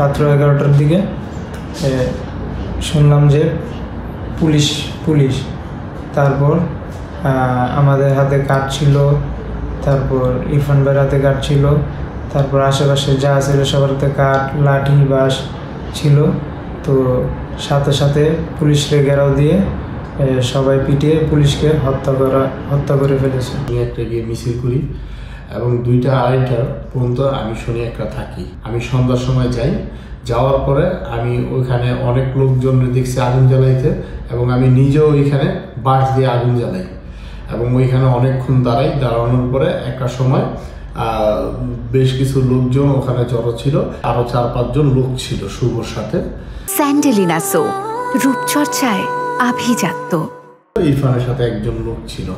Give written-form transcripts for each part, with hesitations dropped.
রাত্র 11টার দিকে শুনলাম যে পুলিশ তারপর আমাদের হাতে কাঠ ছিল, তারপর ইরফান ভাইয়ের হাতে কাঠ ছিল, তারপর আশেপাশে যা ছিল সবার হাতে কাঠ, লাঠি, বাঁশ ছিল। তো সাথে সাথে পুলিশকে ঘেরাও দিয়ে সবাই পিটিয়ে পুলিশকে হত্যা করে ফেলেছে। আমি একটা গিয়ে মিছিল করি এবং 2টা 2:30 পর্যন্ত আমি শুনি একটা থাকি। আমি সন্ধ্যার সময় যাই, যাওয়ার পরে আমি ওইখানে অনেক লোকজন দেখছি আগুন জ্বালাইতে এবং আমি নিজেও ওইখানে বাঁশ দিয়ে আগুন জ্বালাই এবং ওইখানে অনেকক্ষণ দাঁড়ানোর পরে একটা সময় বেশ কিছু লোকজন ওখানে জড়ো ছিল, আরো 4-5 জন লোক ছিল শুভর সাথে। স্যান্ডেলিনা সো রূপচর্চায় আভিজাত্য। ইরফানের সাথে একজন লোক ছিল।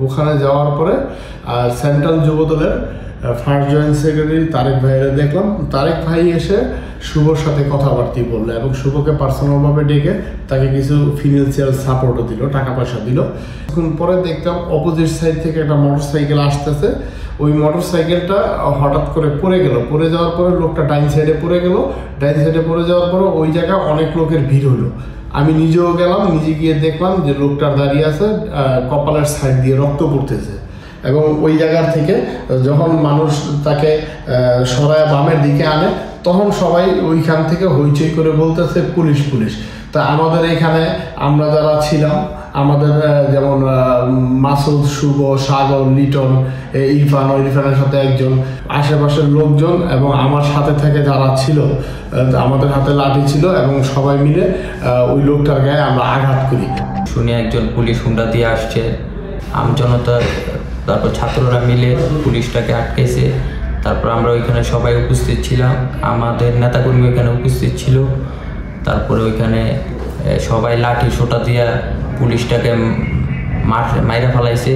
ওখানে যাওয়ার পরে সেন্ট্রাল যুবদলের ফার্স্ট জয়েন্ট সেক্রেটারি তারেক ভাইয়েরা দেখলাম। তারেক ভাই এসে শুভর সাথে কথাবার্তা বললো এবং শুভকে পার্সোনালভাবে ডেকে তাকে কিছু ফিনান্সিয়াল সাপোর্টও দিল, টাকা পয়সা দিল। এখন পরে দেখতাম অপোজিট সাইড থেকে একটা মোটরসাইকেল আসতেছে। ওই মোটরসাইকেলটা হঠাৎ করে পড়ে যাওয়ার পরে লোকটা ডাইন সাইডে পড়ে যাওয়ার পরে ওই জায়গায় অনেক লোকের ভিড় হলো। আমি নিজেও গেলাম, নিজে গিয়ে দেখলাম যে লোকটার দাঁড়িয়ে আছে, কপালের সাইড দিয়ে রক্ত পড়তেছে এবং ওই জায়গার থেকে যখন মানুষ তাকে সরায় বামের দিকে আনে তখন সবাই ওইখান থেকে হইচই করে বলতেছে পুলিশ। তা আমাদের এখানে আমরা যারা ছিলাম, আমাদের যেমন মাসুদ, শুভ, সাগর, লিটন, ইরফানের সাথে একজন, আশেপাশের লোকজন এবং আমার সাথে থেকে যারা ছিল, আমাদের হাতে লাঠি ছিল এবং সবাই মিলে ওই লোকটার গায়ে আমরা আঘাত করি। শুনে একজন পুলিশ হুন্ডা দিয়ে আসছে, আমজনতা তারপর ছাত্ররা মিলে পুলিশটাকে আটকেছে। তারপর আমরা ওইখানে সবাই উপস্থিত ছিলাম, আমাদের নেতাকর্মী ওইখানে উপস্থিত ছিল। তারপরে ওইখানে সবাই লাঠি সোটা দিয়া পুলিশটাকে মাইরা ফেলাইছে।